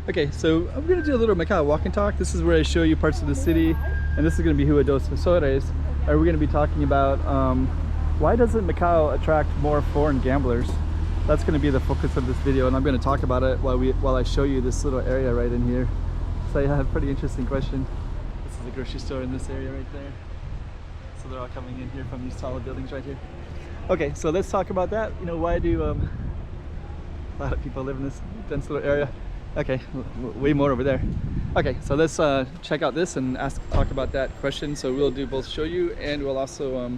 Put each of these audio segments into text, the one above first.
Okay, so I'm gonna do a little Macau walk and talk. This is where I show you parts of the city, and this is gonna be Rua dos Ac. And we're gonna be talking about why doesn't Macau attract more foreign gamblers? That's gonna be the focus of this video, and I'm gonna talk about it while I show you this little area right in here. So yeah, a pretty interesting question. This is a grocery store in this area right there. So they're all coming in here from these tall buildings right here. Okay, so let's talk about that. You know, why do a lot of people live in this dense little area? Okay, way more over there. Okay, so let's check out this and talk about that question. So we'll do both show you, and we'll also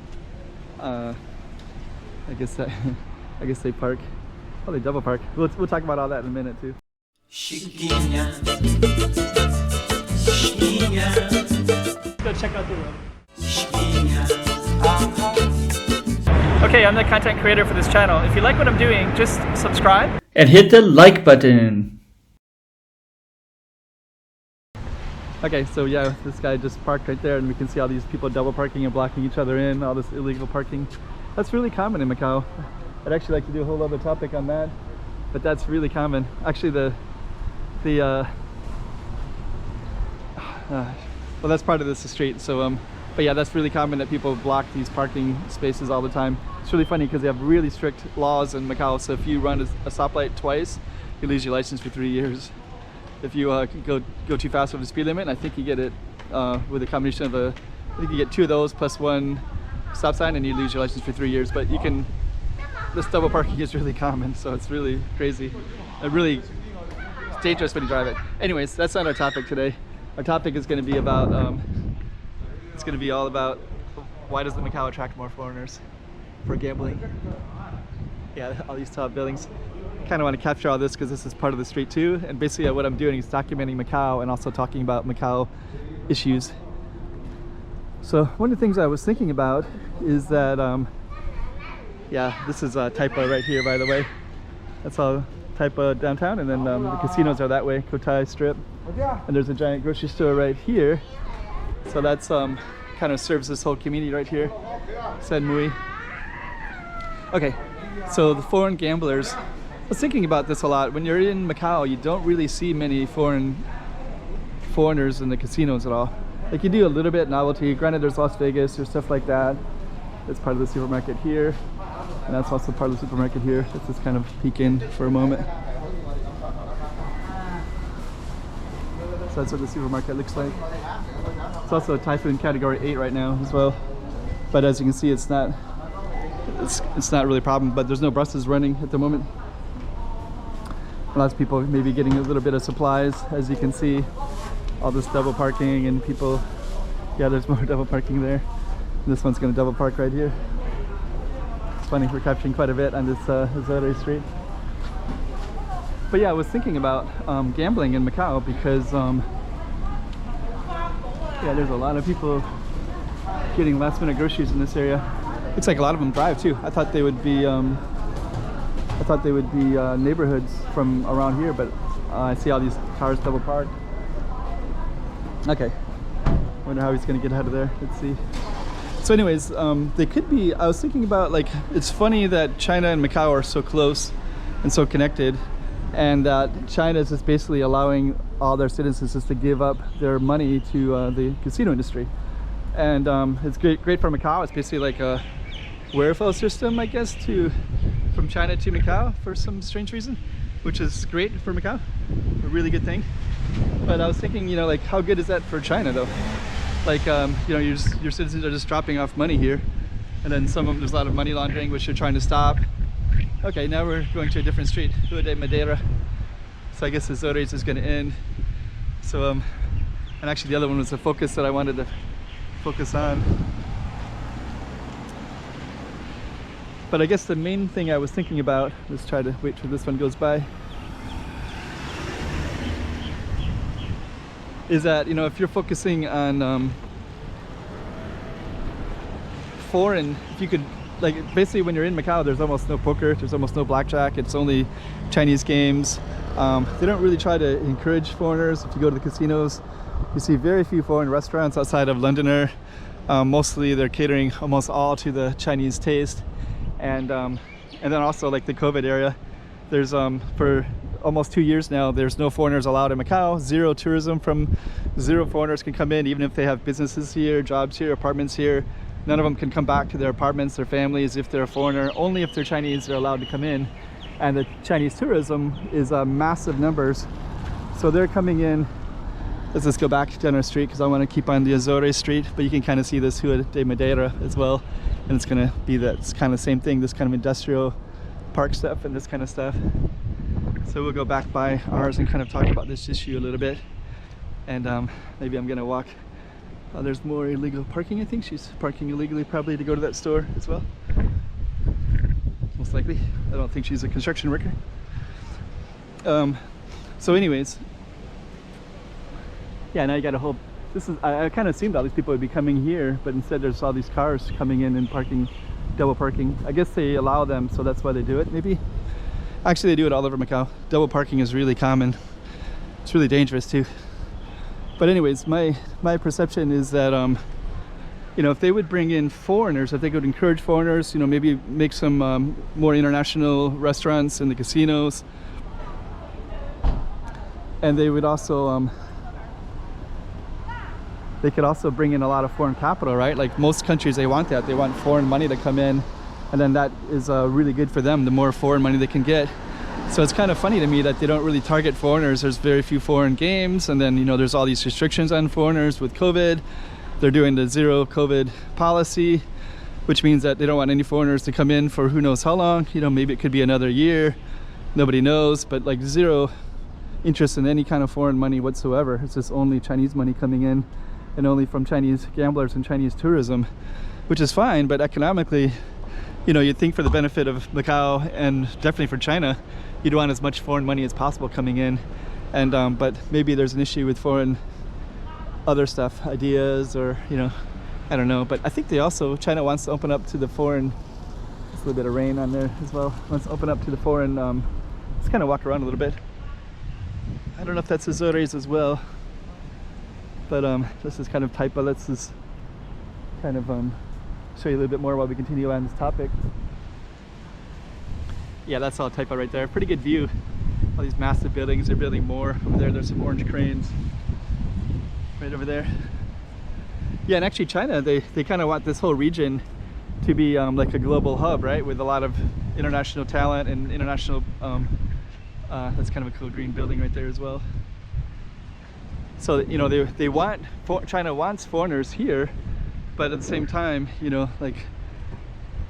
I guess they park. Oh, they double park. We'll talk about all that in a minute too. Chiquinha, chiquinha. Go check out the room. Chiquinha. Okay, I'm the content creator for this channel. If you like what I'm doing, just subscribe and hit the like button. Okay, so yeah, this guy just parked right there, and we can see all these people double parking and blocking each other in, all this illegal parking. That's really common in Macau. I'd actually like to do a whole other topic on that, but that's really common. Actually, well, that's part of this street. So, but yeah, that's really common that people block these parking spaces all the time. It's really funny because they have really strict laws in Macau. So if you run a stoplight twice, you lose your license for 3 years. If you go too fast over the speed limit, I think you get it with a combination of I think you get 2 of those plus 1 stop sign, and you lose your license for 3 years. But you can. This double parking is really common, so it's really crazy. Really dangerous when you drive it. Anyways, that's not our topic today. Our topic is going to be about, it's going to be all about why doesn't Macau attract more foreigners for gambling. Yeah, all these tall buildings. Kind of want to capture all this because this is part of the street too. And basically what I'm doing is documenting Macau and also talking about Macau issues. So one of the things I was thinking about is that, yeah, this is Taipa right here, by the way. That's all Taipa downtown, and then the casinos are that way, Cotai Strip. And there's a giant grocery store right here. So that's kind of serves this whole community right here, San Mui. Okay, so the foreign gamblers. I was thinking about this a lot. When you're in Macau, you don't really see many foreigners in the casinos at all. Like you do a little bit novelty. Granted, there's Las Vegas or stuff like that. It's part of the supermarket here. And that's also part of the supermarket here. Let's just kind of peek in for a moment. So that's what the supermarket looks like. It's also a typhoon category 8 right now as well. But as you can see, it's not really a problem, but there's no buses running at the moment. Lots of people maybe getting a little bit of supplies, as you can see. All this double parking and people, yeah, there's more double parking there. And this one's gonna double park right here. Funny, we're capturing quite a bit on this Zhuhai street. But yeah, I was thinking about gambling in Macau because yeah, there's a lot of people getting last minute groceries in this area. Looks like a lot of them drive too. I thought they would be neighborhoods from around here, but I see all these cars double parked. Okay, wonder how he's gonna get out of there. Let's see. So anyways, they could be, I was thinking about, like, it's funny that China and Macau are so close and so connected, and that China is just basically allowing all their citizens just to give up their money to the casino industry. And it's great for Macau. It's basically like a referral system, I guess, from China to Macau for some strange reason, which is great for Macau, a really good thing. But I was thinking, you know, like, how good is that for China though? Like, you know, your citizens are just dropping off money here, and then some of them, there's a lot of money laundering, which they're trying to stop. Okay, now we're going to a different street, Rua de Madeira. So I guess the Zhuhai is going to end. So, and actually the other one was the focus that I wanted to focus on. But I guess the main thing I was thinking about, let's try to wait till this one goes by, is that, you know, if you're focusing on foreign, if you could, like, basically when you're in Macau, there's almost no poker, there's almost no blackjack, it's only Chinese games. They don't really try to encourage foreigners. If you go to the casinos, you see very few foreign restaurants outside of Londoner. Mostly they're catering almost all to the Chinese taste. And then also, like, the COVID area, there's for almost 2 years now, there's no foreigners allowed in Macau, zero tourism zero foreigners can come in, even if they have businesses here, jobs here, apartments here. None of them can come back to their apartments, their families, if they're a foreigner. Only if they're Chinese, they're allowed to come in. And the Chinese tourism is massive numbers. So they're coming in. Let's just go back down our street because I want to keep on the Azores street, but you can kind of see this Rua de Madeira as well. And it's going to be that kind of same thing, this kind of industrial park stuff and this kind of stuff. So we'll go back by ours and kind of talk about this issue a little bit. And maybe I'm going to walk. There's more illegal parking. I think she's parking illegally probably to go to that store as well. Most likely. I don't think she's a construction worker. So anyways, yeah, now you got a whole, this is, I kind of assumed all these people would be coming here, but instead there's all these cars coming in and parking, double parking. I guess they allow them, so that's why they do it, maybe. Actually, they do it all over Macau. Double parking is really common. It's really dangerous too. But anyways, my perception is that, you know, if they would bring in foreigners, if they could encourage foreigners, you know, maybe make some more international restaurants in the casinos. And they would also, they could also bring in a lot of foreign capital, right? Like most countries, they want that. They want foreign money to come in, and then that is really good for them, the more foreign money they can get. So it's kind of funny to me that they don't really target foreigners. There's very few foreign games, and then, you know, there's all these restrictions on foreigners with COVID. They're doing the zero COVID policy, which means that they don't want any foreigners to come in for who knows how long. You know, maybe it could be another year. Nobody knows, but like zero interest in any kind of foreign money whatsoever. It's just only Chinese money coming in, and only from Chinese gamblers and Chinese tourism, which is fine, but economically, you know, you'd think for the benefit of Macau and definitely for China, you'd want as much foreign money as possible coming in. And but maybe there's an issue with foreign other stuff, ideas, or, you know, I don't know. But I think they also, China wants to open up to the foreign, there's a little bit of rain on there as well, wants to open up to the foreign, let's kind of walk around a little bit. I don't know if that's Azores as well, but this is kind of Taipa. Let's just kind of show you a little bit more while we continue on this topic. Yeah, that's all Taipa right there. Pretty good view. All these massive buildings. They're building more over there. There's some orange cranes right over there. Yeah, and actually China, they kind of want this whole region to be like a global hub, right? With a lot of international talent and international, that's kind of a cool green building right there as well. So, you know, they want, China wants foreigners here, but at the same time, you know, like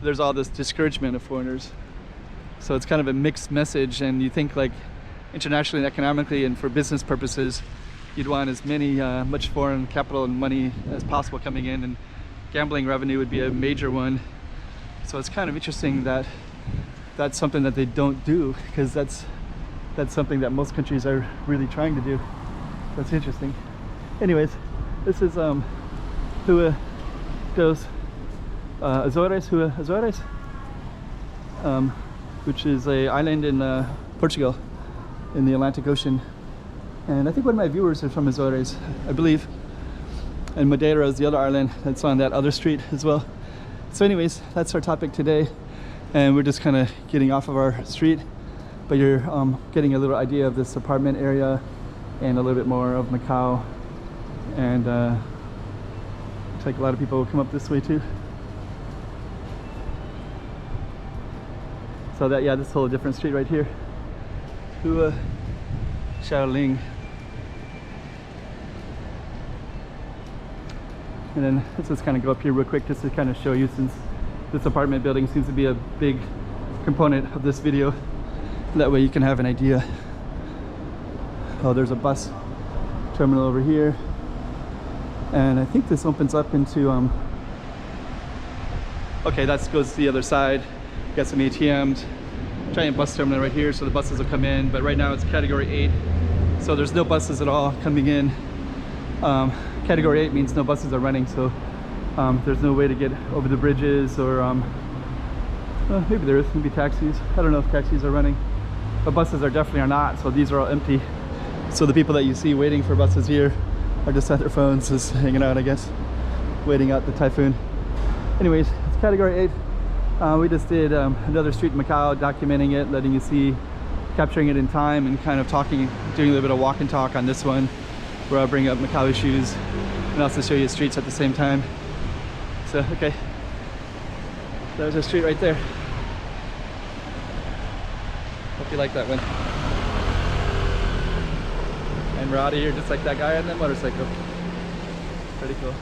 there's all this discouragement of foreigners. So it's kind of a mixed message, and you think like internationally and economically and for business purposes, you'd want as many, much foreign capital and money as possible coming in, and gambling revenue would be a major one. So it's kind of interesting that that's something that they don't do, because that's something that most countries are really trying to do. That's interesting. Anyways, this is Rua dos Azores, Rua Azores, which is an island in Portugal in the Atlantic Ocean. And I think one of my viewers are from Azores, I believe. And Madeira is the other island that's on that other street as well. So anyways, that's our topic today. And we're just kind of getting off of our street, but you're getting a little idea of this apartment area and a little bit more of Macau. And looks like a lot of people will come up this way too. So that, yeah, this whole different street right here. Rua Shaoling. And then let's just kind of go up here real quick just to kind of show you, since this apartment building seems to be a big component of this video. That way you can have an idea. Oh, there's a bus terminal over here. And I think this opens up into, okay, that goes to the other side. Got some ATMs. Giant bus terminal right here, so the buses will come in. But right now it's category 8. So there's no buses at all coming in. Category 8 means no buses are running, so there's no way to get over the bridges, or well, maybe there is, maybe taxis. I don't know if taxis are running, but buses are definitely are not, so these are all empty. So the people that you see waiting for buses here are just at their phones, just hanging out, I guess, waiting out the typhoon. Anyways, it's category 8. We just did another street in Macau, documenting it, letting you see capturing it in time and kind of talking, doing a little bit of walk and talk on this one, where I'll bring up Macau issues and also show you streets at the same time. So, okay, there's a street right there. Hope you like that one. And we're out of here just like that guy on the motorcycle. Pretty cool.